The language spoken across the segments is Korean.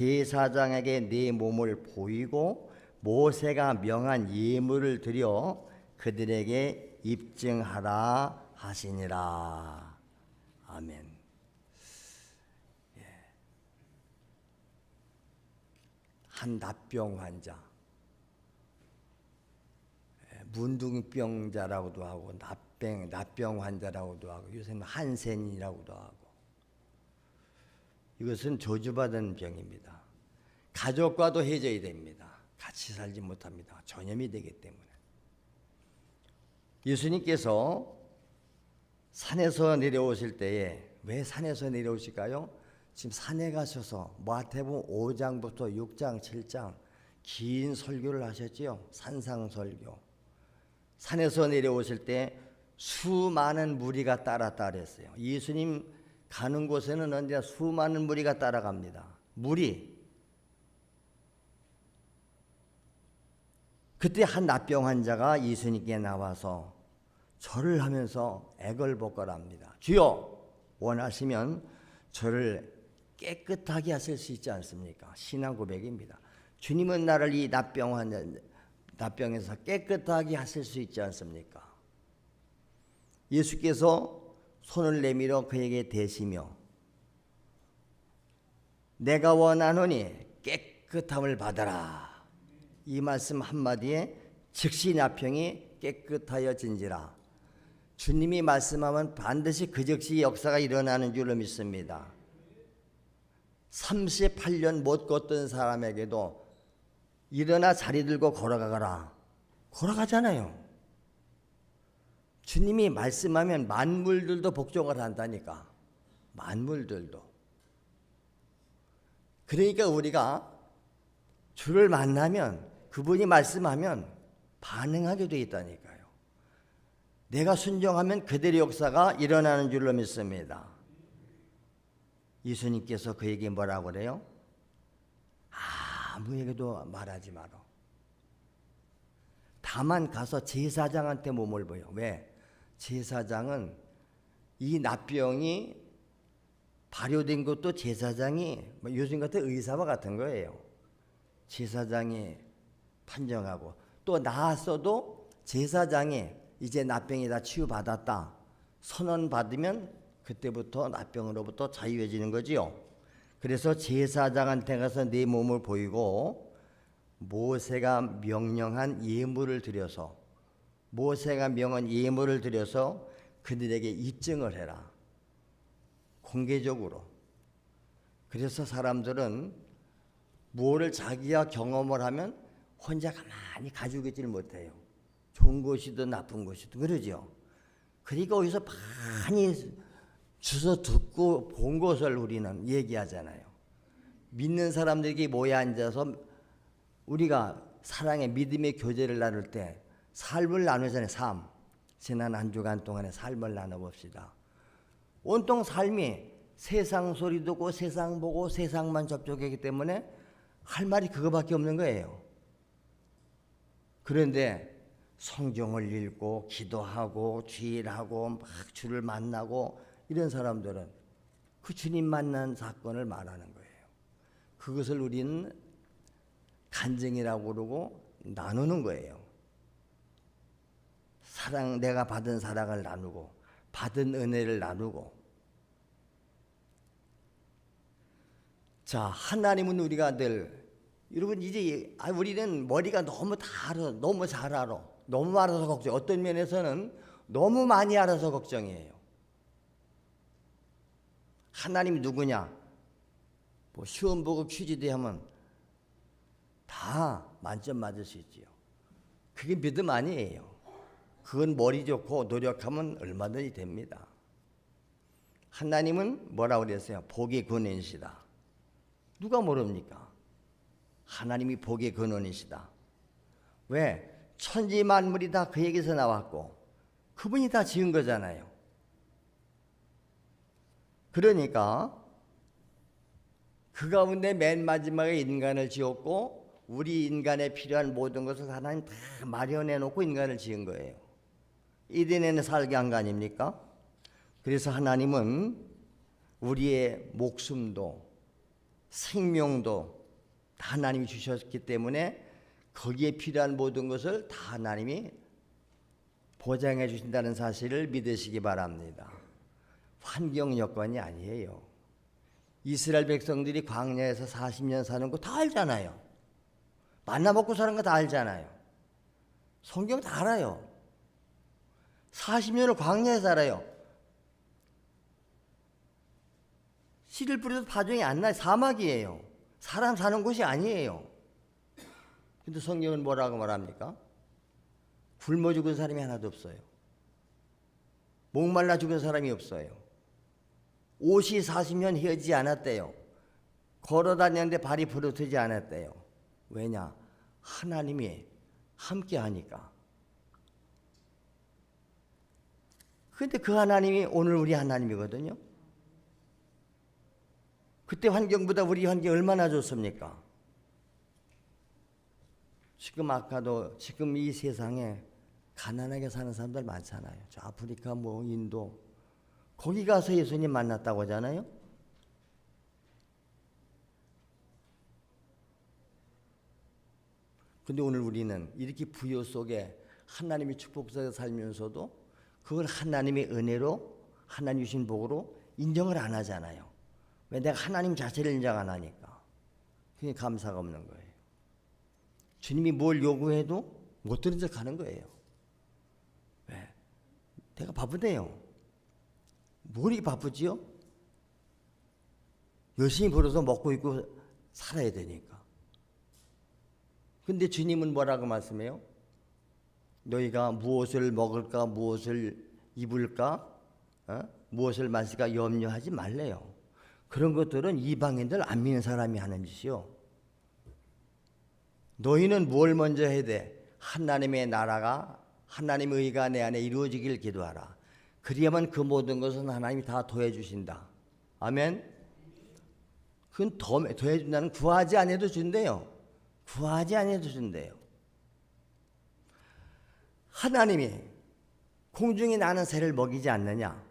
제사장에게 네 몸을 보이고 모세가 명한 예물을 드려 그들에게 입증하라 하시니라. 아멘. 한 납병 환자, 문둥병자라고도 하고 납병 환자라고도 하고 요새는 한센이라고도 하고, 이것은 저주받은 병입니다. 가족과도 헤어져야 됩니다. 같이 살지 못합니다. 전염이 되기 때문에. 예수님께서 산에서 내려오실 때에, 왜 산에서 내려오실까요? 지금 산에 가셔서 마태복음 5장부터 6장, 7장 긴 설교를 하셨지요. 산상설교. 산에서 내려오실 때 수많은 무리가 따랐다 그랬어요. 예수님 가는 곳에는 언제나 수많은 무리가 따라갑니다. 무리. 그때 한 납병 환자가 예수님께 나와서 절을 하면서 애걸복걸합니다. 주여, 원하시면 저를 깨끗하게 하실 수 있지 않습니까? 신앙 고백입니다. 주님은 나를 이 납병에서 깨끗하게 하실 수 있지 않습니까? 예수께서 손을 내밀어 그에게 대시며 내가 원하노니 깨끗함을 받아라. 이 말씀 한마디에 즉시 납병이 깨끗하여진지라. 주님이 말씀하면 반드시 그 즉시 역사가 일어나는 줄로 믿습니다. 38년 못 걷던 사람에게도 일어나 자리 들고 걸어가거라. 걸어가잖아요. 주님이 말씀하면 만물들도 복종을 한다니까. 만물들도. 그러니까 우리가 주를 만나면, 그분이 말씀하면 반응하게 돼 있다니까요. 내가 순종하면 그들의 역사가 일어나는 줄로 믿습니다. 예수님께서 그에게 뭐라고 그래요? 아무에게도 말하지 마라. 다만 가서 제사장한테 몸을 보여. 왜? 제사장은 이 납병이 발효된 것도 제사장이 요즘 같은 의사와 같은 거예요. 제사장이 판정하고, 또 나았어도 제사장이 이제 납병이 다 치유받았다 선언받으면 그때부터 납병으로부터 자유해지는 거지요. 그래서 제사장한테 가서 네 몸을 보이고 모세가 명령한 예물을 드려서, 모세가 명한 예물을 드려서 그들에게 입증을 해라. 공개적으로. 그래서 사람들은 무엇을 자기가 경험을 하면 혼자 가만히 가지고 있지를 못해요. 좋은 것이든 나쁜 것이든 그러죠. 그러니까 어디서 많이 주워 듣고 본 것을 우리는 얘기하잖아요. 믿는 사람들에게 모여 앉아서 우리가 사랑의 믿음의 교제를 나눌 때 삶을 나누잖아요. 삶. 지난 한 주간 동안의 삶을 나눠봅시다. 온통 삶이 세상 소리 듣고 세상 보고 세상만 접촉하기 때문에 할 말이 그거밖에 없는 거예요. 그런데 성경을 읽고 기도하고 주일하고 막 주를 만나고 이런 사람들은 그 주님 만난 사건을 말하는 거예요. 그것을 우리는 간증이라고 그러고 나누는 거예요. 사랑, 내가 받은 사랑을 나누고 받은 은혜를 나누고. 자, 하나님은 우리가 늘, 여러분 이제 우리는 머리가 너무 다 알아, 너무 잘 알아, 너무 알아서 걱정. 어떤 면에서는 너무 많이 알아서 걱정이에요. 하나님이 누구냐? 뭐 시험 보고 퀴즈대 하면 다 만점 맞을 수 있지요. 그게 믿음 아니에요. 그건 머리 좋고 노력하면 얼마든지 됩니다. 하나님은 뭐라고 그랬어요? 복의 근원이시다. 누가 모릅니까? 하나님이 복의 근원이시다. 왜? 천지 만물이 다 그에게서 나왔고 그분이 다 지은 거잖아요. 그러니까 그 가운데 맨 마지막에 인간을 지었고 우리 인간에 필요한 모든 것을 하나님 다 마련해 놓고 인간을 지은 거예요. 이덴에는 살게 한 거 아닙니까? 그래서 하나님은 우리의 목숨도 생명도 다 하나님이 주셨기 때문에 거기에 필요한 모든 것을 다 하나님이 보장해 주신다는 사실을 믿으시기 바랍니다. 환경 여건이 아니에요. 이스라엘 백성들이 광야에서 40년 사는 거 다 알잖아요. 만나 먹고 사는 거 다 알잖아요. 성경 다 알아요. 40년을 광야에 살아요. 씨를 뿌려도 파종이 안 나요. 사막이에요. 사람 사는 곳이 아니에요. 근데 성경은 뭐라고 말합니까? 굶어 죽은 사람이 하나도 없어요. 목말라 죽은 사람이 없어요. 옷이 40년 헤어지지 않았대요. 걸어 다녔는데 발이 부러뜨지 않았대요. 왜냐? 하나님이 함께 하니까. 근데 그 하나님이 오늘 우리 하나님이거든요. 그때 환경보다 우리 환경이 얼마나 좋습니까? 지금 아까도 지금 이 세상에 가난하게 사는 사람들 많잖아요. 저 아프리카 뭐 인도 거기 가서 예수님 만났다고 하잖아요. 근데 오늘 우리는 이렇게 부여 속에 하나님의 축복 속에 살면서도 그걸 하나님의 은혜로 하나님 주신 복으로 인정을 안 하잖아요. 왜? 내가 하나님 자체를 인정 안 하니까. 그게 감사가 없는 거예요. 주님이 뭘 요구해도 못 들은 척 하는 거예요. 왜? 내가 바쁘대요. 뭘 바쁘지요? 열심히 벌어서 먹고 입고 살아야 되니까. 근데 주님은 뭐라고 말씀해요? 너희가 무엇을 먹을까, 무엇을 입을까, 무엇을 마실까 염려하지 말래요. 그런 것들은 이방인들 안 믿는 사람이 하는 짓이요. 너희는 뭘 먼저 해야 돼? 하나님의 나라가, 하나님의 의가 내 안에 이루어지길 기도하라. 그리야만 그 모든 것은 하나님이 다 더해주신다. 아멘? 그건 더해준다는 구하지 않아도 준대요. 구하지 않아도 준대요. 하나님이 공중에 나는 새를 먹이지 않느냐?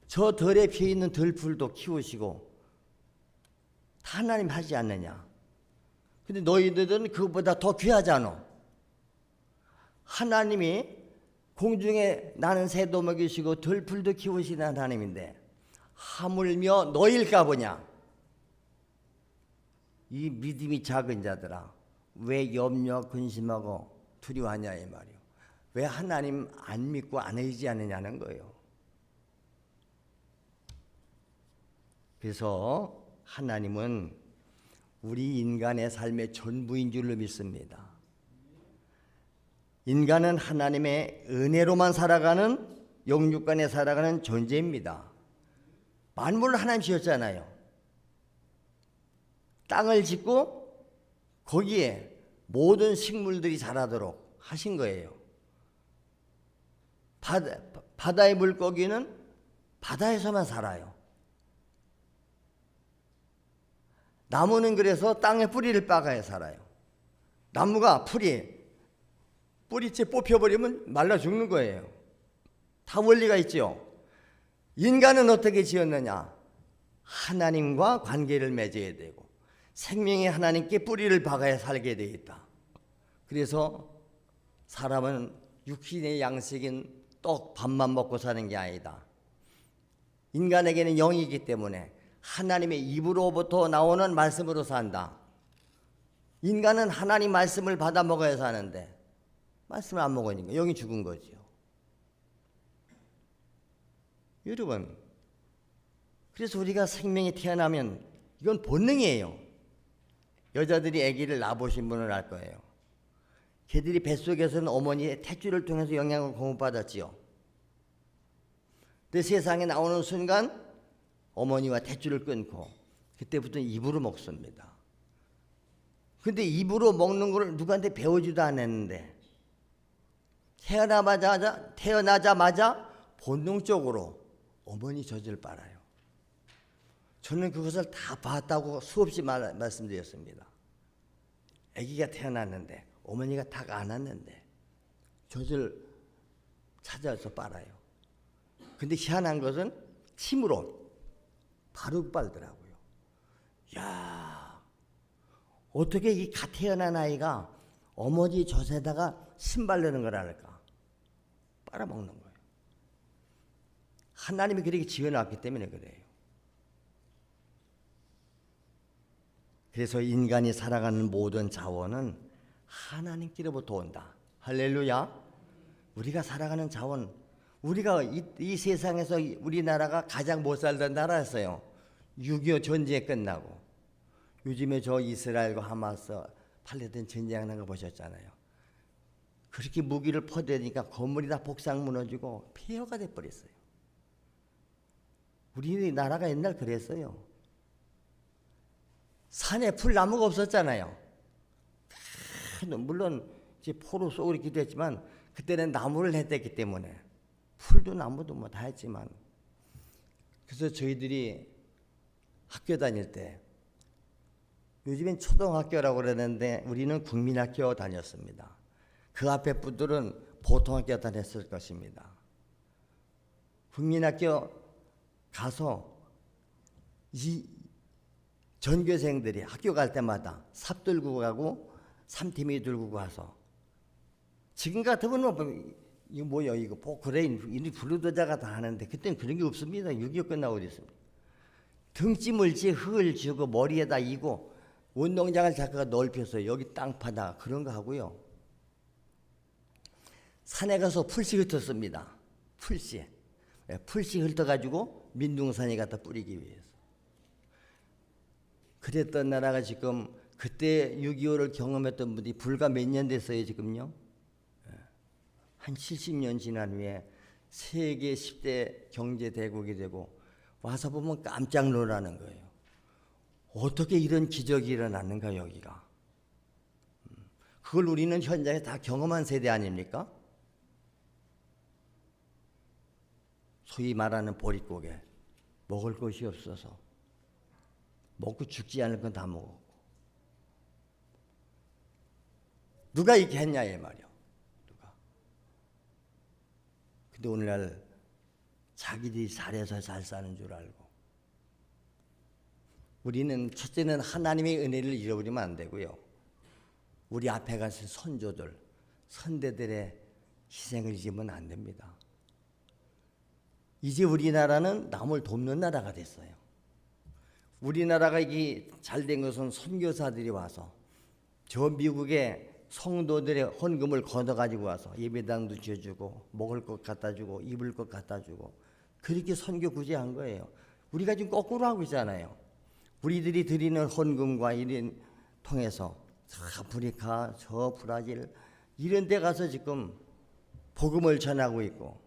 저 들에 피어있는 들풀도 키우시고 다 하나님 하지 않느냐? 근데 너희들은 그것보다 더 귀하잖아. 하나님이 공중에 나는 새도 먹이시고 들풀도 키우시는 하나님인데 하물며 너희일까 보냐? 이 믿음이 작은 자들아, 왜 염려 근심하고 두려워하냐 이 말이요. 왜 하나님 안 믿고 안 의지하느냐는 거예요. 그래서 하나님은 우리 인간의 삶의 전부인 줄로 믿습니다. 인간은 하나님의 은혜로만 살아가는 영육간에 살아가는 존재입니다. 만물을 하나님 지었잖아요. 땅을 짓고 거기에 모든 식물들이 자라도록 하신 거예요. 바다의 물고기는 바다에서만 살아요. 나무는 그래서 땅에 뿌리를 박아야 살아요. 나무가 뿌리째 뽑혀버리면 말라 죽는 거예요. 다 원리가 있죠. 인간은 어떻게 지었느냐? 하나님과 관계를 맺어야 되고 생명의 하나님께 뿌리를 박아야 살게 되어 있다. 그래서 사람은 육신의 양식인 떡, 밥만 먹고 사는 게 아니다. 인간에게는 영이기 때문에 하나님의 입으로부터 나오는 말씀으로 산다. 인간은 하나님 말씀을 받아 먹어야 사는데 말씀을 안 먹으니까 영이 죽은 거지요. 여러분, 그래서 우리가 생명이 태어나면 이건 본능이에요. 여자들이 아기를 낳아보신 분은 알 거예요. 걔들이 뱃속에서는 어머니의 탯줄을 통해서 영양을 공급받았지요. 근데 세상에 나오는 순간 어머니와 탯줄을 끊고 그때부터 입으로 먹습니다. 근데 입으로 먹는 걸 누구한테 배우지도 않았는데 태어나자마자 본능적으로 어머니 젖을 빨아요. 저는 그것을 다 봤다고 수없이 말씀드렸습니다. 아기가 태어났는데 어머니가 딱 안았는데 젖을 찾아서 빨아요. 근데 희한한 것은 침으로 바로 빨더라고요. 야, 어떻게 이 갓 태어난 아이가 어머니 젖에다가 신발 넣는 걸 알까? 빨아먹는 거예요. 하나님이 그렇게 지어놨기 때문에 그래요. 그래서 인간이 살아가는 모든 자원은 하나님께로부터 온다. 할렐루야. 우리가 살아가는 자원, 우리가 이 세상에서 우리나라가 가장 못 살던 나라였어요. 6.25 전쟁이 끝나고. 요즘에 저 이스라엘과 하마스 팔레스타인 전쟁하는 거 보셨잖아요. 그렇게 무기를 퍼대니까 건물이 다 복상 무너지고 폐허가 돼버렸어요. 우리나라가 옛날 그랬어요. 산에 풀나무가 없었잖아요. 물론 이제 포로 쏘고 이렇기도 했지만 그때는 나무를 했댔기 때문에 풀도 나무도 뭐 다 했지만, 그래서 저희들이 학교 다닐 때, 요즘엔 초등학교라고 그러는데 우리는 국민학교 다녔습니다. 그 앞에 분들은 보통학교 다녔을 것입니다. 국민학교 가서 이 전교생들이 학교 갈 때마다 삽 들고 가고 삼팀이 들고 가서, 지금 같으면 이거 뭐야 이거 그래 이 블루도자가 다 하는데 그때는 그런 게 없습니다. 6.25 끝나고 있습니다. 등지 물지 흙을 주고 머리에다 이고 운동장을 작가가 넓혀서 여기 땅파다 그런 거 하고요. 산에 가서 풀씨 흩었습니다. 풀씨 흩어가지고 민둥산에 갖다 뿌리기 위해서. 그랬던 나라가 지금 그때 6.25를 경험했던 분이 불과 몇 년 됐어요 지금요? 한 70년 지난 후에 세계 10대 경제대국이 되고 와서 보면 깜짝 놀라는 거예요. 어떻게 이런 기적이 일어났는가 여기가. 그걸 우리는 현장에 다 경험한 세대 아닙니까? 소위 말하는 보릿고개, 먹을 것이 없어서 먹고 죽지 않을 건 다 먹었고. 누가 이렇게 했냐 이 말이야. 누가. 근데 오늘날 자기들이 잘해서 잘 사는 줄 알고. 우리는 첫째는 하나님의 은혜를 잃어버리면 안 되고요. 우리 앞에 가신 선조들, 선대들의 희생을 잊으면 안 됩니다. 이제 우리나라는 남을 돕는 나라가 됐어요. 우리나라가 이게 잘된 것은 선교사들이 와서 저 미국의 성도들의 헌금을 걷어가지고 와서 예배당도 지어주고 먹을 것 갖다 주고 입을 것 갖다 주고 그렇게 선교 구제한 거예요. 우리가 지금 거꾸로 하고 있잖아요. 우리들이 드리는 헌금과 이런 통해서 저 아프리카, 저 브라질 이런 데 가서 지금 복음을 전하고 있고,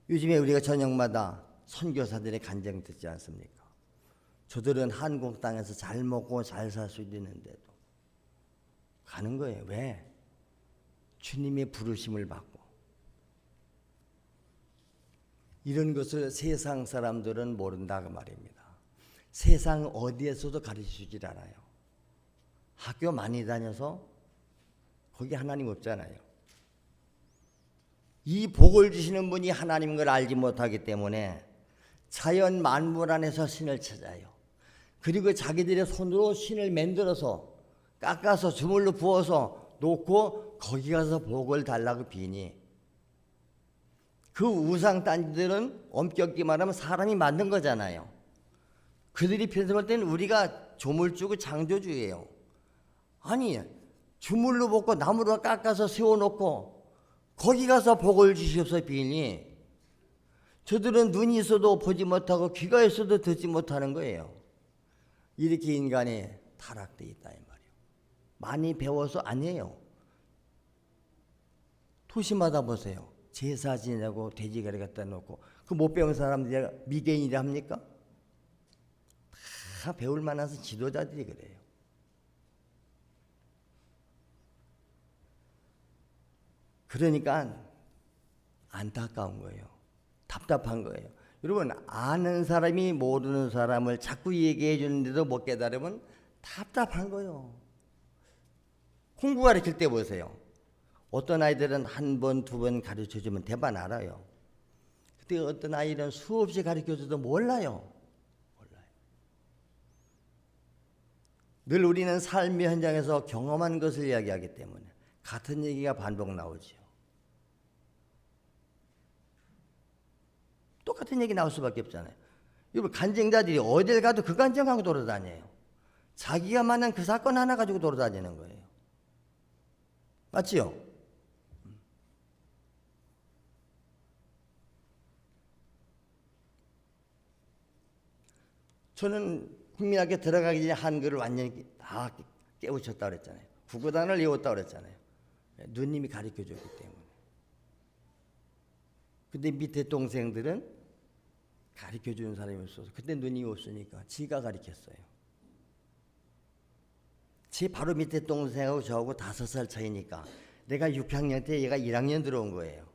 요즘에 우리가 저녁마다 선교사들의 간증 듣지 않습니까? 저들은 한국 땅에서 잘 먹고 잘 살 수 있는데도 가는 거예요. 왜? 주님의 부르심을 받고. 이런 것을 세상 사람들은 모른다 그 말입니다. 세상 어디에서도 가르치질 않아요. 학교 많이 다녀서 거기 하나님 없잖아요. 이 복을 주시는 분이 하나님인 걸 알지 못하기 때문에 자연 만물 안에서 신을 찾아요. 그리고 자기들의 손으로 신을 만들어서 깎아서 주물로 부어서 놓고 거기 가서 복을 달라고 비니, 그 우상 딴지들은 엄격히 말하면 사람이 만든 거잖아요. 그들이 편성할 때는 우리가 조물주고 창조주예요. 아니 주물로 볶고 나무로 깎아서 세워놓고 거기 가서 복을 주시옵소서 비니, 저들은 눈이 있어도 보지 못하고 귀가 있어도 듣지 못하는 거예요. 이렇게 인간이 타락되어 있다 이 말이에요. 많이 배워서 아니에요. 도시마다 보세요. 제사 지내고 돼지가리 갖다 놓고 그 못 배운 사람들이 미개인이라 합니까? 다 배울 만해서 지도자들이 그래요. 그러니까 안타까운 거예요. 답답한 거예요. 여러분, 아는 사람이 모르는 사람을 자꾸 얘기해 주는데도 못 깨달으면 답답한 거예요. 공부 가르칠 때 보세요. 어떤 아이들은 한 번, 두 번 가르쳐주면 대반 알아요. 근데 어떤 아이는 수없이 가르쳐줘도 몰라요. 늘 우리는 삶의 현장에서 경험한 것을 이야기하기 때문에 같은 얘기가 반복 나오죠. 똑같은 얘기 나올 수밖에 없잖아요. 여러분, 간증자들이 어딜 가도 그 간증하고 돌아다녀요. 자기가 만난 그 사건 하나 가지고 돌아다니는 거예요. 맞지요? 저는 국민학교 들어가기 전에 한글을 완전히 다 깨우쳤다 그랬잖아요. 국어단을 외웠다 그랬잖아요. 누님이 가르쳐 줬기 때문에. 근데 밑에 동생들은 가르쳐 주는 사람이 없어서, 그때 누님이 없으니까 지가 가르쳤어요. 제 바로 밑에 동생하고 저하고 5살 차이니까 내가 6학년 때 얘가 1학년 들어온 거예요.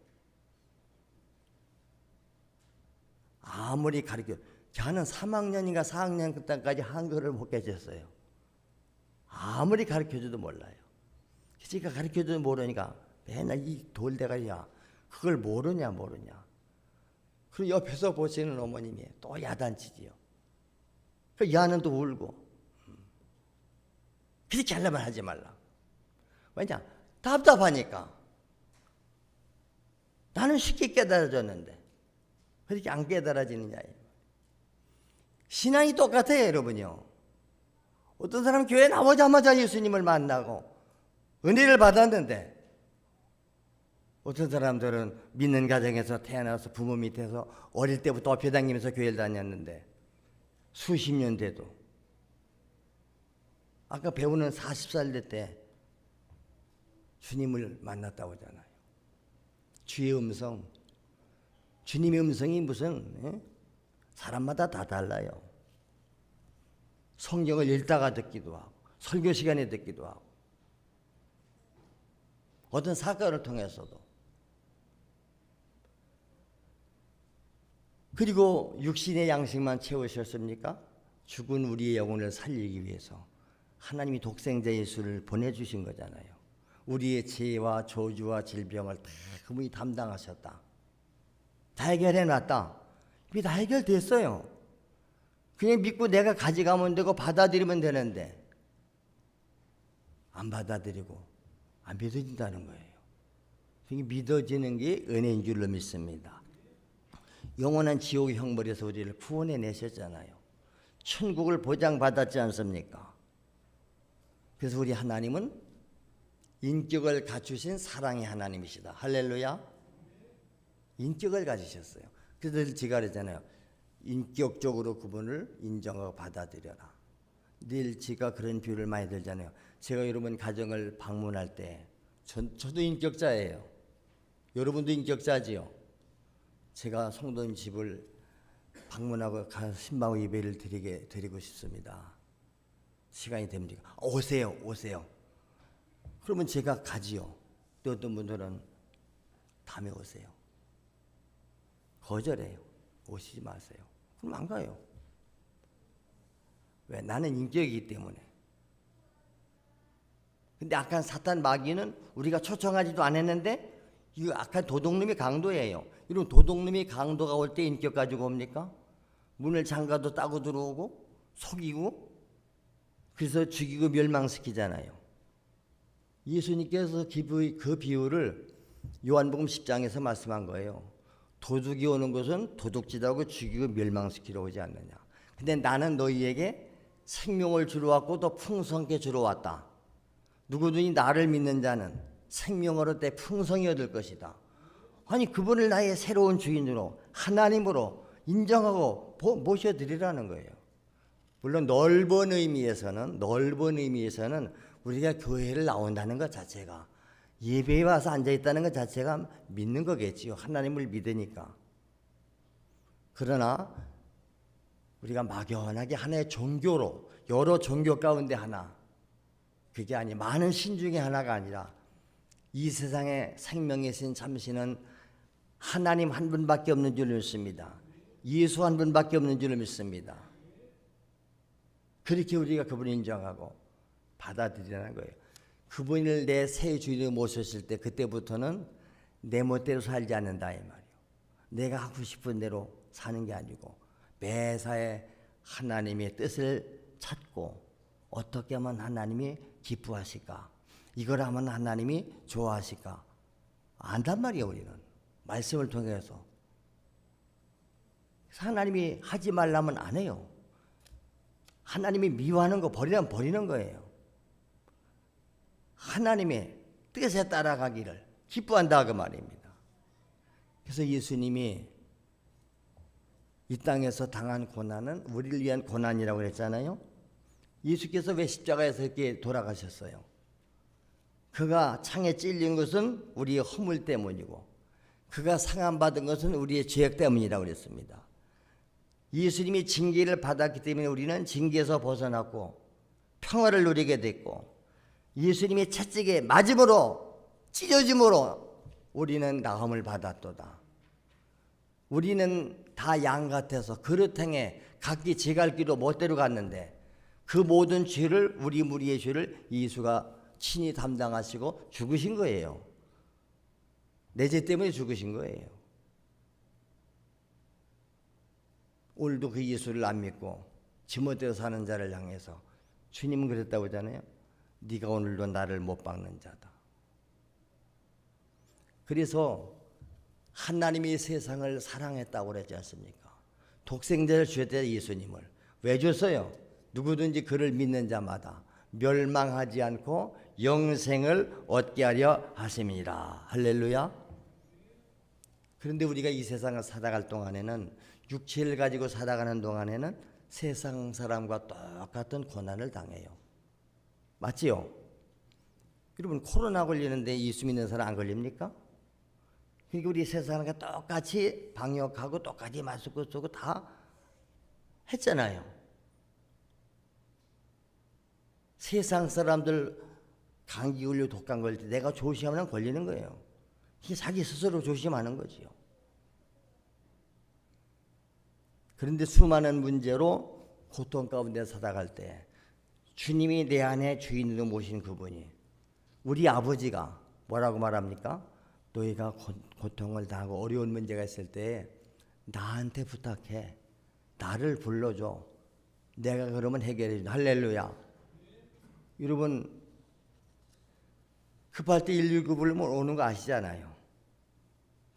아무리 가르쳐, 저는 3학년인가 4학년 그때까지 한글을 못 깨졌어요. 아무리 가르쳐줘도 몰라요. 지가 가르쳐줘도 모르니까 맨날 이 돌대가리야, 그걸 모르냐. 그리고 옆에서 보시는 어머님이 또 야단치지요. 그 야는 또 울고. 그렇게 하려면 하지 말라. 왜냐? 답답하니까. 나는 쉽게 깨달아졌는데 그렇게 안 깨달아지느냐. 신앙이 똑같아요, 여러분요. 어떤 사람은 교회 나오자마자 예수님을 만나고 은혜를 받았는데, 어떤 사람들은 믿는 가정에서 태어나서 부모 밑에서 어릴 때부터 어표 다니면서 교회를 다녔는데 수십 년 돼도, 아까 배우는 40살 될 때 주님을 만났다고 하잖아요. 주의 음성, 주님의 음성이 무슨 사람마다 다 달라요. 성경을 읽다가 듣기도 하고 설교 시간에 듣기도 하고 어떤 사건을 통해서도. 그리고 육신의 양식만 채우셨습니까? 죽은 우리의 영혼을 살리기 위해서 하나님이 독생자 예수를 보내주신 거잖아요. 우리의 죄와 저주와 질병을 다 그분이 담당하셨다. 다 해결해놨다. 이게 다 해결됐어요. 그냥 믿고 내가 가져가면 되고 받아들이면 되는데 안 받아들이고 안 믿어진다는 거예요. 이게 믿어지는 게 은혜인 줄로 믿습니다. 영원한 지옥 형벌에서 우리를 구원해 내셨잖아요. 천국을 보장받았지 않습니까? 그래서 우리 하나님은 인격을 갖추신 사랑의 하나님이시다. 할렐루야. 인격을 가지셨어요. 그래서 제가 그러잖아요. 인격적으로 그분을 인정하고 받아들여라. 늘 제가 그런 비유를 많이 들잖아요. 제가 여러분 가정을 방문할 때 저도 인격자예요. 여러분도 인격자지요. 제가 성도님 집을 방문하고 신방의 예배를 드리고 싶습니다. 시간이 됩니까? 오세요. 그러면 제가 가지요. 또 어떤 분들은 다음에 오세요. 거절해요. 오시지 마세요. 그럼 안 가요. 왜? 나는 인격이기 때문에. 근데 악한 사탄 마귀는 우리가 초청하지도 않았는데 이거 악한 도둑놈이 강도예요. 이런 도둑놈이 강도가 올 때 인격 가지고 옵니까? 문을 잠가도 따고 들어오고 속이고 그래서 죽이고 멸망시키잖아요. 예수님께서 그 비유를 요한복음 10장에서 말씀한 거예요. 도둑이 오는 것은 도둑질하고 죽이고 멸망시키러 오지 않느냐. 근데 나는 너희에게 생명을 주러 왔고 또 풍성하게 주러 왔다. 누구든지 나를 믿는 자는 생명을 얻되 풍성히 얻을 것이다. 아니 그분을 나의 새로운 주인으로 하나님으로 인정하고 모셔드리라는 거예요. 물론 넓은 의미에서는 우리가 교회를 나온다는 것 자체가, 예배에 와서 앉아있다는 것 자체가 믿는 거겠지요. 하나님을 믿으니까. 그러나 우리가 막연하게 하나의 종교로, 여러 종교 가운데 하나, 그게 아니 많은 신 중에 하나가 아니라 이 세상에 생명이신 참신은 하나님 한 분밖에 없는 줄 믿습니다. 예수 한 분밖에 없는 줄 믿습니다. 그렇게 우리가 그분을 인정하고 받아들이라는 거예요. 그분을 내 새 주인으로 모셨을 때 그때부터는 내 멋대로 살지 않는다 이 말이에요. 내가 하고 싶은 대로 사는 게 아니고 매사에 하나님의 뜻을 찾고 어떻게 하면 하나님이 기뻐하실까? 이걸 하면 하나님이 좋아하실까? 안단 말이에요. 우리는 말씀을 통해서. 하나님이 하지 말라면 안 해요. 하나님이 미워하는 거 버리라면 버리는 거예요. 하나님의 뜻에 따라가기를 기뻐한다 그 말입니다. 그래서 예수님이 이 땅에서 당한 고난은 우리를 위한 고난이라고 그랬잖아요. 예수께서 왜 십자가에서 이렇게 돌아가셨어요? 그가 창에 찔린 것은 우리의 허물 때문이고 그가 상함받은 것은 우리의 죄악 때문이라고 그랬습니다. 예수님이 징계를 받았기 때문에 우리는 징계에서 벗어났고 평화를 누리게 됐고 예수님이 채찍에 맞음으로 찢어짐으로 우리는 나음을 받았도다. 우리는 다 양 같아서 그릇행에 각기 제 갈 길로 멋대로 갔는데 그 모든 죄를 우리 무리의 죄를 예수가 친히 담당하시고 죽으신 거예요. 내 죄 때문에 죽으신 거예요. 오늘도 그 예수를 안 믿고 지멋대로 사는 자를 향해서 주님은 그랬다고 하잖아요. 네가 오늘도 나를 못 박는 자다. 그래서 하나님이 세상을 사랑했다고 그러지 않습니까? 독생자를 주셨대 예수님을. 왜 줬어요? 누구든지 그를 믿는 자마다 멸망하지 않고 영생을 얻게 하려 하심이라. 할렐루야. 그런데 우리가 이 세상을 살아갈 동안에는 육체를 가지고 살아가는 동안에는 세상 사람과 똑같은 고난을 당해요. 맞지요? 여러분 코로나 걸리는데 예수 믿는 사람 안 걸립니까? 그러니까 우리 세상과 똑같이 방역하고 똑같이 마스크 쓰고 다 했잖아요. 세상 사람들 감기 걸리고 독감 걸릴 때 내가 조심하면 걸리는 거예요. 이게 자기 스스로 조심하는 거지요. 그런데 수많은 문제로 고통 가운데 살아갈 때 주님이 내 안에 주인으로 모신 그분이 우리 아버지가 뭐라고 말합니까? 너희가 고통을 당하고 어려운 문제가 있을 때 나한테 부탁해. 나를 불러줘. 내가 그러면 해결해 준다. 할렐루야. 여러분 급할 때 119 부르면 오는 거 아시잖아요.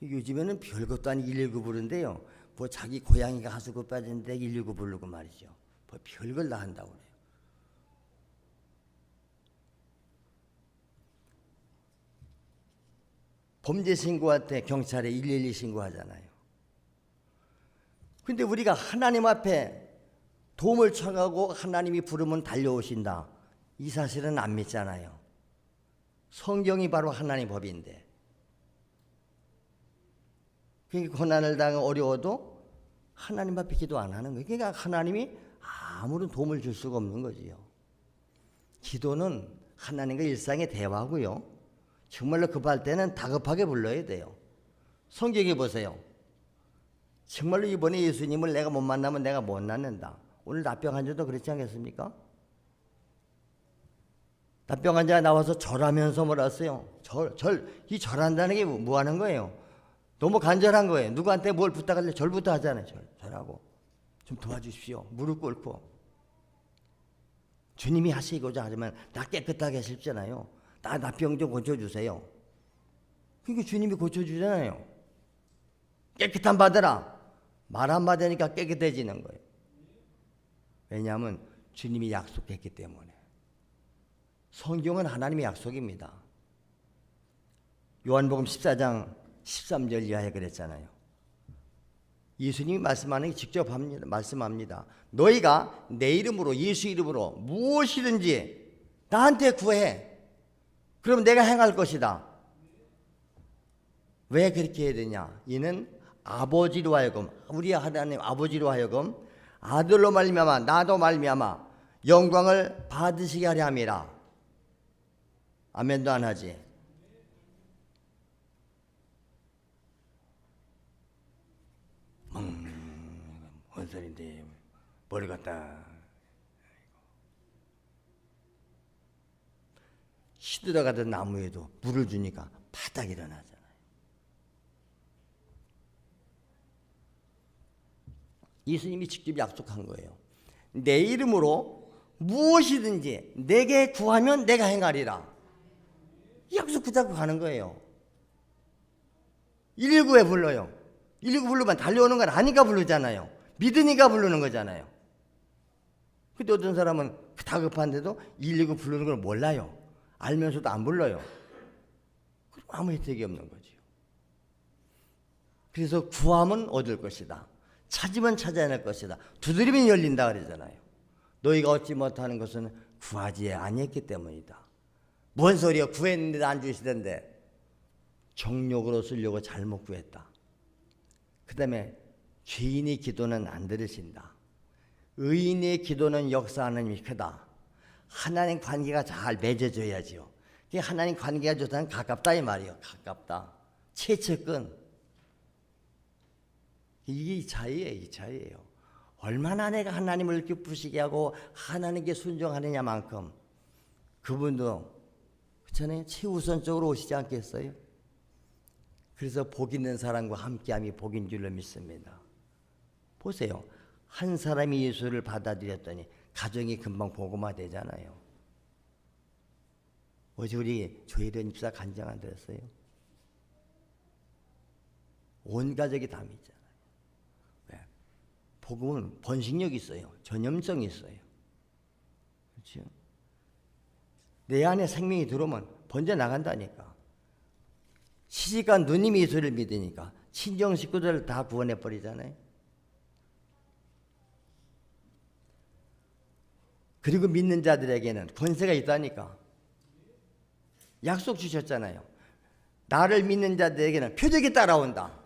요즘에는 별것도 아닌 119 부르는데요. 뭐 자기 고양이가 하수구 빠졌는데 119 부르고 말이죠. 뭐 별걸 다 한다고 그래요. 범죄 신고할 때 경찰에 112 신고하잖아요. 근데 우리가 하나님 앞에 도움을 청하고 하나님이 부르면 달려오신다. 이 사실은 안 믿잖아요. 성경이 바로 하나님 법인데. 그러니까 고난을 당하고 어려워도 하나님 앞에 기도 안 하는 거예요. 그러니까 하나님이 아무런 도움을 줄 수가 없는 거지요. 기도는 하나님과 일상의 대화고요. 정말로 급할 때는 다급하게 불러야 돼요. 성경에 보세요. 정말로 이번에 예수님을 내가 못 만나면 내가 못 낳는다. 오늘 납병 환자도 그렇지 않겠습니까? 납병 환자가 나와서 절하면서 뭐랬어요? 이 절한다는 게 뭐 하는 거예요? 너무 간절한 거예요. 누구한테 뭘 부탁할래? 절부터 하잖아요. 절하고. 좀 도와주십시오. 무릎 꿇고. 주님이 하시고자 하면 나 깨끗하게 하십잖아요. 나 병 좀 고쳐주세요. 그러니까 주님이 고쳐주잖아요. 깨끗한 받으라. 말 한마디 하니까 깨끗해지는 거예요. 왜냐하면 주님이 약속했기 때문에. 성경은 하나님의 약속입니다. 요한복음 14장 13절 이하에 그랬잖아요. 예수님이 말씀하는 게 직접 말씀합니다. 너희가 내 이름으로 예수 이름으로 무엇이든지 나한테 구해. 그럼 내가 행할 것이다. 왜 그렇게 해야 되냐? 이는 아버지로 하여금 우리 하나님 아버지로 하여금 아들로 말미암아 나도 말미암아 영광을 받으시게 하려 함이라. 아멘도 안 하지. 뭔 소린데 머리 갖다 시들어가던 나무에도 물을 주니까 바닥 일어나잖아요. 예수님이 직접 약속한 거예요. 내 이름으로 무엇이든지 내게 구하면 내가 행하리라. 이 약속 붙잡고 가는 거예요. 119에 불러요. 119 부르면 달려오는 건 아니까 부르잖아요. 믿으니까 부르는 거잖아요. 근데 어떤 사람은 다급한데도 119 부르는 걸 몰라요. 알면서도 안 불러요. 그럼 아무 혜택이 없는 거죠. 그래서 구하면 얻을 것이다. 찾으면 찾아낼 것이다. 두드리면 열린다 그러잖아요. 너희가 얻지 못하는 것은 구하지 아니했기 때문이다. 뭔 소리야? 구했는데도 안 주시던데. 정욕으로 쓰려고 잘못 구했다. 그 다음에 죄인의 기도는 안 들으신다. 의인의 기도는 역사하는 힘이 크다. 하나님 관계가 잘 맺어져야지요. 하나님 관계가 좋다는 가깝다 이 말이에요. 가깝다. 최측근. 이게 이 차이예요. 이 차이예요. 얼마나 내가 하나님을 기쁘시게 하고 하나님께 순종하느냐만큼 그분도 그렇잖아요. 최우선적으로 오시지 않겠어요? 그래서 복 있는 사람과 함께함이 복인 줄로 믿습니다. 보세요. 한 사람이 예수를 받아들였더니 가정이 금방 복음화 되잖아요. 어제 우리 조혜련 집사 간증 안 들었어요? 온 가족이 다 믿잖아요. 왜? 복음은 번식력이 있어요. 전염성이 있어요. 그렇죠? 내 안에 생명이 들어오면 번져 나간다니까. 시집간 누님이 예수를 믿으니까 친정 식구들을 다 구원해 버리잖아요. 그리고 믿는 자들에게는 권세가 있다니까. 약속 주셨잖아요. 나를 믿는 자들에게는 표적이 따라온다.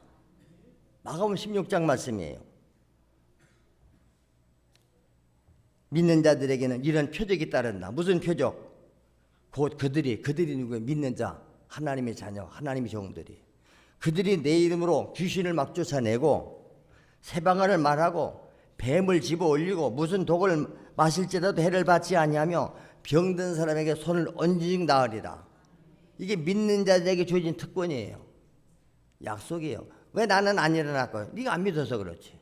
마가복음 16장 말씀이에요. 믿는 자들에게는 이런 표적이 따른다. 무슨 표적? 곧 그들이 누구예요? 믿는 자, 하나님의 자녀, 하나님의 종들이. 그들이 내 이름으로 귀신을 막 쫓아내고 새방언을 말하고 뱀을 집어 올리고 무슨 독을 마실지라도 해를 받지 아니하며 병든 사람에게 손을 얹으직 나으리라. 이게 믿는 자들에게 주어진 특권이에요. 약속이에요. 왜 나는 안 일어났고요? 네가 안 믿어서 그렇지.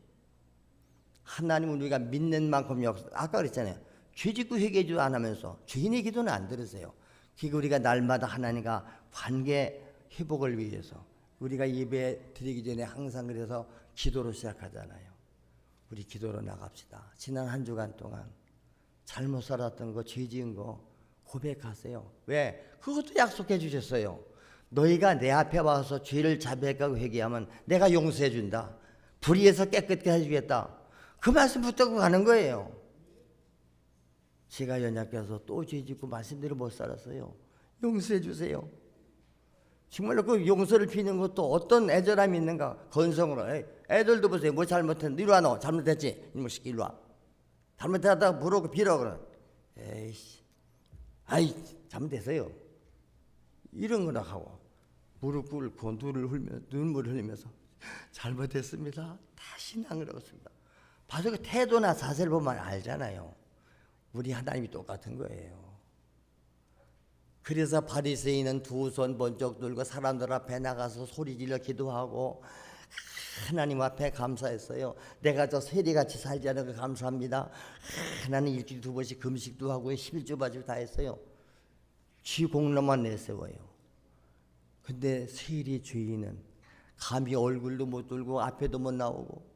하나님은 우리가 믿는 만큼 역사. 아까 그랬잖아요. 죄짓고 회개도 안 하면서 죄인의 기도는 안 들으세요. 그러니까 우리가 날마다 하나님과 관계 회복을 위해서 우리가 예배 드리기 전에 항상 그래서 기도로 시작하잖아요. 우리 기도로 나갑시다. 지난 한 주간 동안 잘못 살았던 거, 죄 지은 거 고백하세요. 왜? 그것도 약속해 주셨어요. 너희가 내 앞에 와서 죄를 자백하고 회개하면 내가 용서해 준다. 불의에서 깨끗게 해주겠다. 그 말씀 붙들고 가는 거예요. 제가 연약해서 또 죄 짓고 말씀대로 못 살았어요. 용서해 주세요. 정말로 그 용서를 비는 것도 어떤 애절함이 있는가. 건성으로. 애들도 보세요. 뭐 잘못했는데 이리 와 너. 잘못했지? 이놈의 새끼 이리 와. 잘못하다가 부르고 빌어 그래. 에이씨. 아이 잘못했어요. 이런 거나 하고 무릎 꿇고 눈물을 흘리면서 잘못했습니다. 다시는 안 그러겠습니다. 봐서 그 태도나 자세를 보면 알잖아요. 우리 하나님이 똑같은 거예요. 그래서 바리새인은 두 손 번쩍 들고 사람들 앞에 나가서 소리질러 기도하고 하나님 앞에 감사했어요. 내가 저 세리같이 살지 않은 거 감사합니다. 하나님 일주일에 2번씩 금식도 하고 11조 바지고 다 했어요. 쥐 공로만 내세워요. 근데 세리 주인은 감히 얼굴도 못 들고 앞에도 못 나오고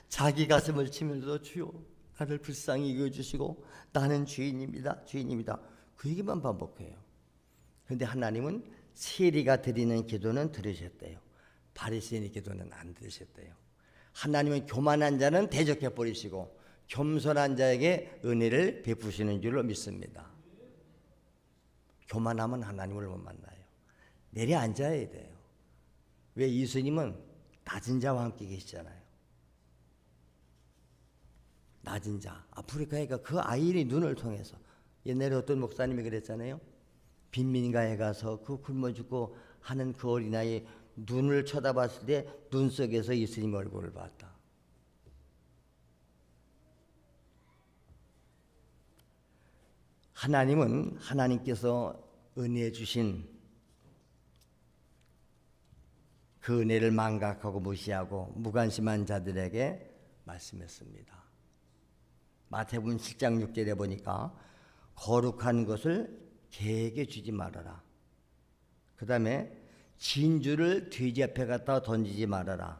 자기 가슴을 치면서 주여 나를 불쌍히 여겨주시고 나는 죄인입니다. 죄인입니다. 그 얘기만 반복해요. 그런데 하나님은 세리가 드리는 기도는 들으셨대요. 바리새인의 기도는 안 들으셨대요. 하나님은 교만한 자는 대적해 버리시고 겸손한 자에게 은혜를 베푸시는 줄로 믿습니다. 교만하면 하나님을 못 만나요. 내려앉아야 돼요. 왜? 예수님은 낮은 자와 함께 계시잖아요. 낮은 자. 아프리카에 그 아이의 눈을 통해서 옛날에 어떤 목사님이 그랬잖아요. 빈민가에 가서 그 굶어 죽고 하는 그 어린아이 눈을 쳐다봤을 때 눈 속에서 예수님 얼굴을 봤다. 하나님은 하나님께서 은혜 주신 그 은혜를 망각하고 무시하고 무관심한 자들에게 말씀했습니다. 마태복음 7장 6절에 보니까 거룩한 것을 개에게 주지 말아라. 그 다음에 진주를 돼지 앞에 갖다 던지지 말아라.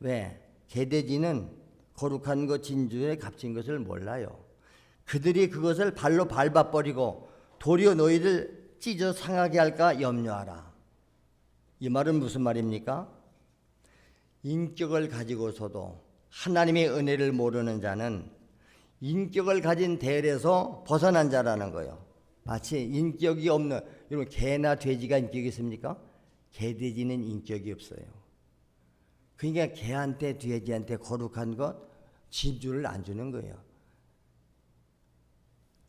왜? 개돼지는 거룩한 것 진주에 값진 것을 몰라요. 그들이 그것을 발로 밟아버리고 도리어 너희를 찢어 상하게 할까 염려하라. 이 말은 무슨 말입니까? 인격을 가지고서도 하나님의 은혜를 모르는 자는 인격을 가진 대열에서 벗어난 자라는 거예요. 마치 인격이 없는, 여러분 개나 돼지가 인격이 있습니까? 개, 돼지는 인격이 없어요. 그러니까 개한테 돼지한테 거룩한 것 진주를 안 주는 거예요.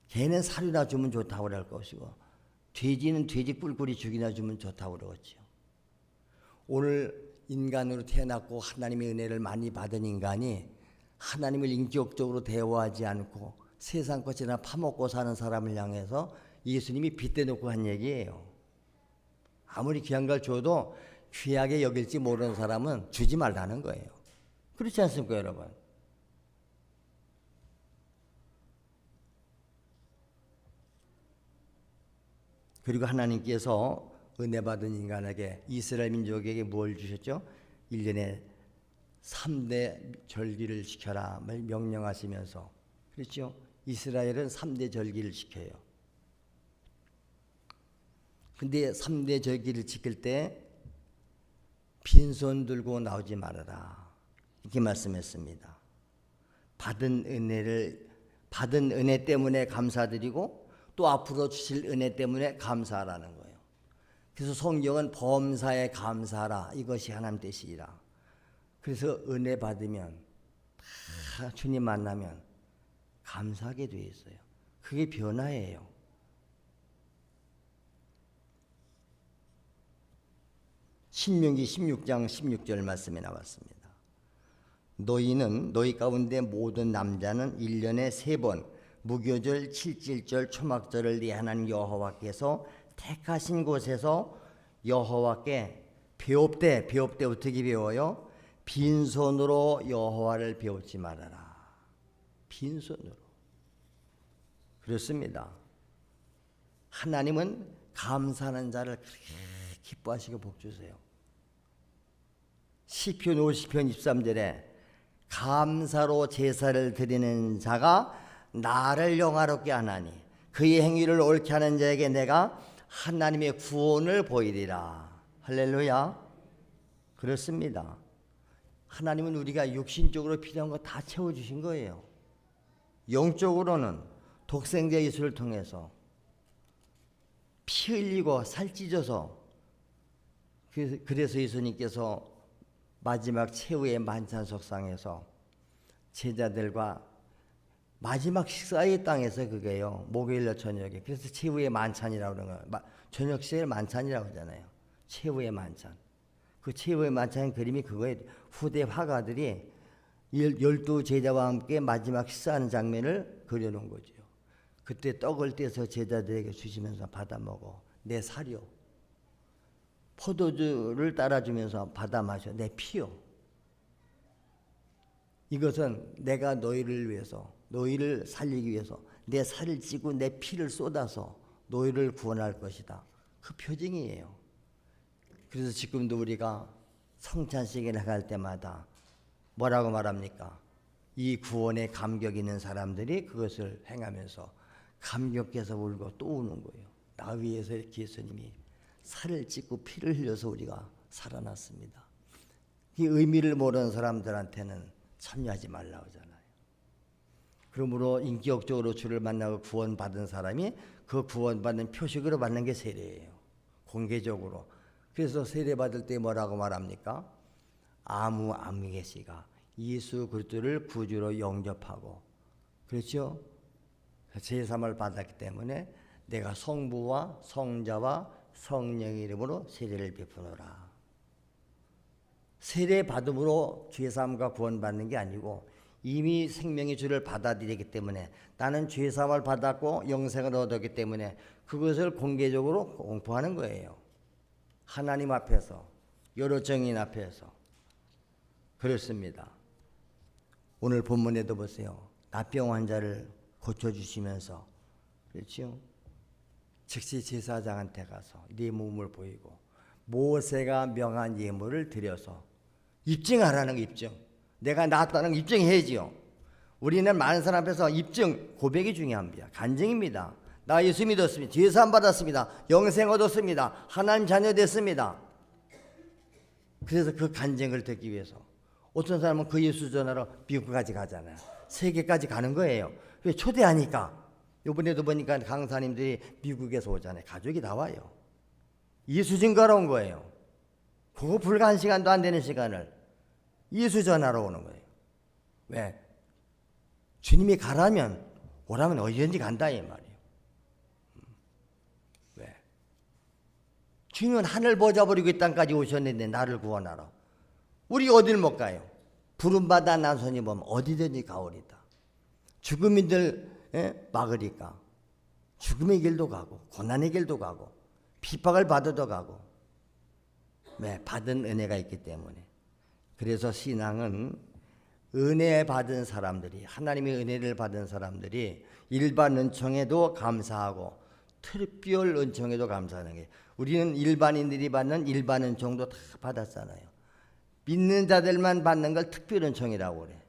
개는 살이나 주면 좋다고 그럴 것이고 돼지는 돼지 뿔뿔이 죽이나 주면 좋다고 그러겠죠. 오늘 인간으로 태어났고 하나님의 은혜를 많이 받은 인간이 하나님을 인격적으로 대화하지 않고 세상 것이나 파먹고 사는 사람을 향해서 예수님이 빗대놓고 한 얘기예요. 아무리 귀한 걸 줘도 귀하게 여길지 모르는 사람은 주지 말라는 거예요. 그렇지 않습니까, 여러분? 그리고 하나님께서 은혜 받은 인간에게, 이스라엘 민족에게 뭘 주셨죠? 1년에 3대 절기를 지켜라 명령하시면서, 그렇죠? 이스라엘은 3대 절기를 지켜요. 근데 3대 절기를 지킬 때 빈손 들고 나오지 말아라, 이렇게 말씀했습니다. 받은 은혜 때문에 감사드리고 또 앞으로 주실 은혜 때문에 감사하라는 거예요. 그래서 성경은 범사에 감사하라, 이것이 하나님 뜻이라. 그래서 은혜 받으면 다 주님 만나면 감사하게 되어 있어요. 그게 변화예요. 신명기 16장 16절 말씀에 나왔습니다. 너희는 너희 가운데 모든 남자는 1년에 3번 무교절, 칠칠절, 초막절을 네 하나님 여호와께서 택하신 곳에서 여호와께 배웁되 어떻게 배워요? 빈손으로 여호와를 배우지 말아라. 빈손으로. 그렇습니다. 하나님은 감사하는 자를 그렇게 기뻐하시고 복 주세요. 시편 50편 23절에 감사로 제사를 드리는 자가 나를 영화롭게 하나니 그의 행위를 옳게 하는 자에게 내가 하나님의 구원을 보이리라. 할렐루야. 그렇습니다. 하나님은 우리가 육신적으로 필요한 거 다 채워주신 거예요. 영적으로는 독생자 예수를 통해서 피 흘리고 살 찢어서, 그래서 예수님께서 마지막 최후의 만찬 속상에서 제자들과 마지막 식사의 땅에서, 그게요, 목요일날 저녁에, 그래서 최후의 만찬이라고 그러는 거예요. 저녁 시에 만찬이라고 하잖아요. 최후의 만찬. 그 최후의 만찬 그림이 그거예요. 후대 화가들이 12 제자와 함께 마지막 식사하는 장면을 그려놓은 거죠. 그때 떡을 떼서 제자들에게 주시면서 받아 먹어. 내 살이요. 포도주를 따라주면서 받아 마셔. 내 피요. 이것은 내가 너희를 위해서, 너희를 살리기 위해서 내 살을 찌고 내 피를 쏟아서 너희를 구원할 것이다. 그 표징이에요. 그래서 지금도 우리가 성찬식에 나갈 때마다 뭐라고 말합니까? 이 구원에 감격 있는 사람들이 그것을 행하면서 감격해서 울고 또 우는 거예요. 나 위해서 이렇게 예수님이 살을 찢고 피를 흘려서 우리가 살아났습니다. 이 의미를 모르는 사람들한테는 참여하지 말라고 하잖아요. 그러므로 인격적으로 주를 만나고 구원받은 사람이 그 구원받는 표식으로 받는 게 세례예요. 공개적으로. 그래서 세례받을 때 뭐라고 말합니까? 아무 계시가 예수 그리스도를 구주로 영접하고, 그렇죠? 제사함을 받았기 때문에 내가 성부와 성자와 성령의 이름으로 세례를 베푸노라. 세례 받음으로 죄사함과 구원받는 게 아니고 이미 생명의 주를 받아들이기 때문에, 나는 죄사함을 받았고 영생을 얻었기 때문에 그것을 공개적으로 공포하는 거예요. 하나님 앞에서, 여러 정인 앞에서. 그렇습니다. 오늘 본문에도 보세요. 나병 환자를 고쳐주시면서 그렇죠? 즉시 제사장한테 가서 네 몸을 보이고 모세가 명한 예물을 드려서 입증하라는 거, 입증. 내가 나았다는 거 입증해야지요. 우리는 많은 사람 앞에서 입증, 고백이 중요합니다. 간증입니다. 나 예수 믿었습니다. 제사함 받았습니다. 영생 얻었습니다. 하나님 자녀 됐습니다. 그래서 그 간증을 듣기 위해서 어떤 사람은 그 예수 전하러 미국까지 가잖아요. 세계까지 가는 거예요. 왜? 초대하니까. 이번에도 보니까 강사님들이 미국에서 오잖아요. 가족이 다 와요. 예수 증거하러 온 거예요. 그거 불과 1시간도 안 되는 시간을 예수 전하러 오는 거예요. 왜? 주님이 가라면, 오라면 어디든지 간다 이 말이에요. 왜? 주님은 하늘 보좌버리고 이 땅까지 오셨는데 나를 구원하러. 우리 어딜 못 가요? 부름받아 나선이 보면 어디든지 가오리다. 죽음인들 막으니까 죽음의 길도 가고 고난의 길도 가고 핍박을 받아도 가고. 왜? 받은 은혜가 있기 때문에. 그래서 신앙은 은혜 받은 사람들이, 하나님의 은혜를 받은 사람들이 일반 은총에도 감사하고 특별 은총에도 감사하는 게, 우리는 일반인들이 받는 일반 은총도 다 받았잖아요. 믿는 자들만 받는 걸 특별 은총이라고 그래.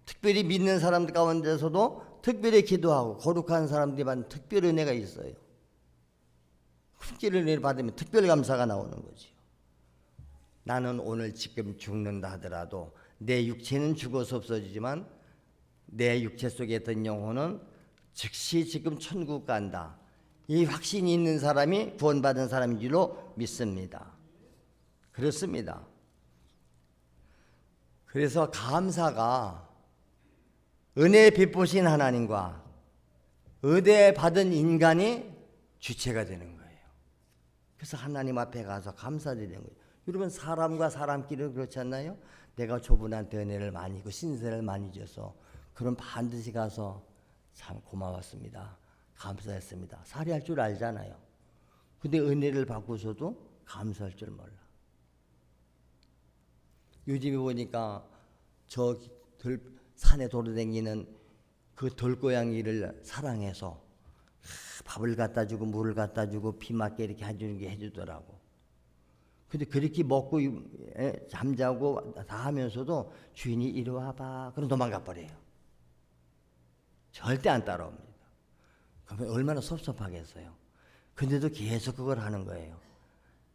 특별히 믿는 사람들 가운데서도 특별히 기도하고 거룩한 사람들이 받는 특별 은혜가 있어요. 특별 은혜를 받으면 특별 감사가 나오는 거지요. 나는 오늘 지금 죽는다 하더라도 내 육체는 죽어서 없어지지만 내 육체 속에 있던 영혼은 즉시 지금 천국 간다. 이 확신이 있는 사람이 구원받은 사람인 줄로 믿습니다. 그렇습니다. 그래서 감사가 은혜 베푸신 하나님과 은혜 받은 인간이 주체가 되는 거예요. 그래서 하나님 앞에 가서 감사드리는 거예요. 여러분, 사람과 사람끼리 그렇지 않나요? 내가 저분한테 은혜를 많이 주고 신세를 많이 줘서 그럼 반드시 가서 참 고마웠습니다. 감사했습니다. 살이할 줄 알잖아요. 근데 은혜를 받고서도 감사할 줄 몰라. 요즘에 보니까 저 산에 돌아다니는 그 돌고양이를 사랑해서 밥을 갖다 주고 물을 갖다 주고 비 맞게 이렇게 해주는 게 해주더라고. 근데 그렇게 먹고 잠자고 다 하면서도 주인이 이리 와봐. 그럼 도망가 버려요. 절대 안 따라옵니다. 그러면 얼마나 섭섭하겠어요. 근데도 계속 그걸 하는 거예요.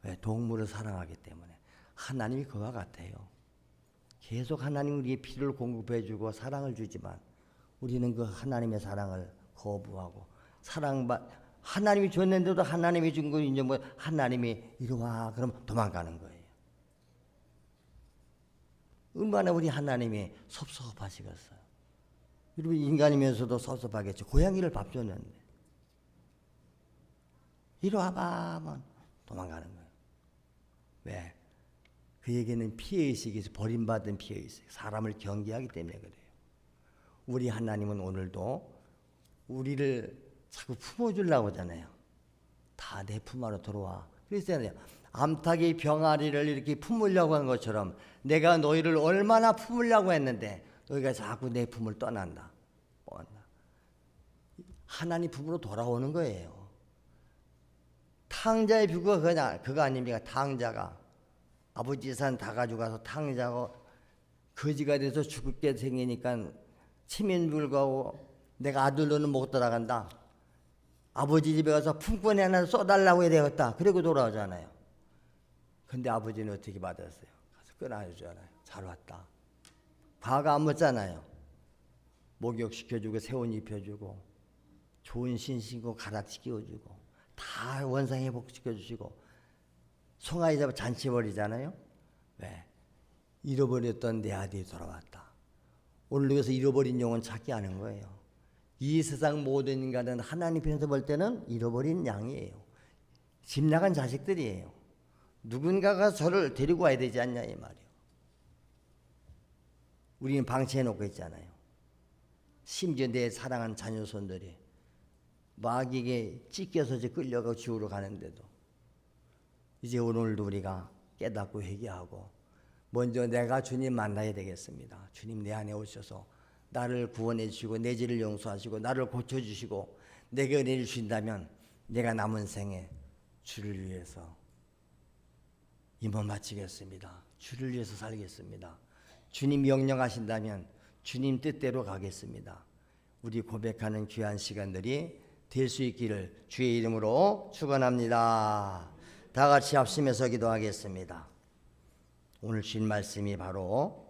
왜? 동물을 사랑하기 때문에. 하나님이 그와 같아요. 계속 하나님 우리의 피를 공급해주고 사랑을 주지만 우리는 그 하나님의 사랑을 거부하고 하나님이 줬는데도 하나님이 준 거 이제 뭐 하나님이 이리 와 그럼 도망가는 거예요. 얼마나 우리 하나님이 섭섭하시겠어요. 여러분, 인간이면서도 섭섭하겠죠. 고양이를 밥 줬는데 이리 와봐 하면 도망가는 거예요. 왜? 그에게는 피해의식이 있어요. 버림받은 피해의식. 사람을 경계하기 때문에 그래요. 우리 하나님은 오늘도 우리를 자꾸 품어주려고 하잖아요. 다 내 품 안으로 들어와. 그랬잖아요. 암탉이 병아리를 이렇게 품으려고 한 것처럼 내가 너희를 얼마나 품으려고 했는데 너희가 자꾸 내 품을 떠난다. 하나님 품으로 돌아오는 거예요. 탕자의 비유가 그거 아닙니까? 탕자가 아버지 산 다 가져가서 탕자가 거지가 돼서 죽게 생기니까 치면불구하고 내가 아들로는 못 돌아간다. 아버지 집에 가서 품꾼이 하나 써달라고 해야 되겠다. 그리고 돌아오잖아요. 근데 아버지는 어떻게 받았어요? 가서 끊어주잖아요. 잘 왔다. 과가 안 묻잖아요. 목욕시켜주고 새옷 입혀주고 좋은 신신고 가락지 끼워주고 다 원상 회복시켜주시고 송아지 잡아 잔치 벌이잖아요. 왜? 잃어버렸던 내 아들이 돌아왔다. 오늘 여기서 잃어버린 영혼 찾기 하는 거예요. 이 세상 모든 인간은 하나님 편에서 볼 때는 잃어버린 양이에요. 집 나간 자식들이에요. 누군가가 저를 데리고 와야 되지 않냐 이 말이에요. 우리는 방치해놓고 있잖아요. 심지어 내 사랑한 자녀손들이 마귀에게 찢겨서 끌려가 지옥으로 가는데도 이제 오늘도 우리가 깨닫고 회개하고 먼저 내가 주님 만나야 되겠습니다. 주님 내 안에 오셔서 나를 구원해 주시고 내 죄를 용서하시고 나를 고쳐주시고 내게 은혜를 주신다면 내가 남은 생에 주를 위해서 이 몸 바치겠습니다. 주를 위해서 살겠습니다. 주님 명령하신다면 주님 뜻대로 가겠습니다. 우리 고백하는 귀한 시간들이 될 수 있기를 주의 이름으로 축원합니다. 다 같이 합심해서 기도하겠습니다. 오늘 주신 말씀이 바로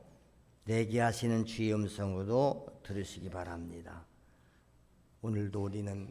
내게 하시는 주의 음성으로 들으시기 바랍니다. 오늘도 우리는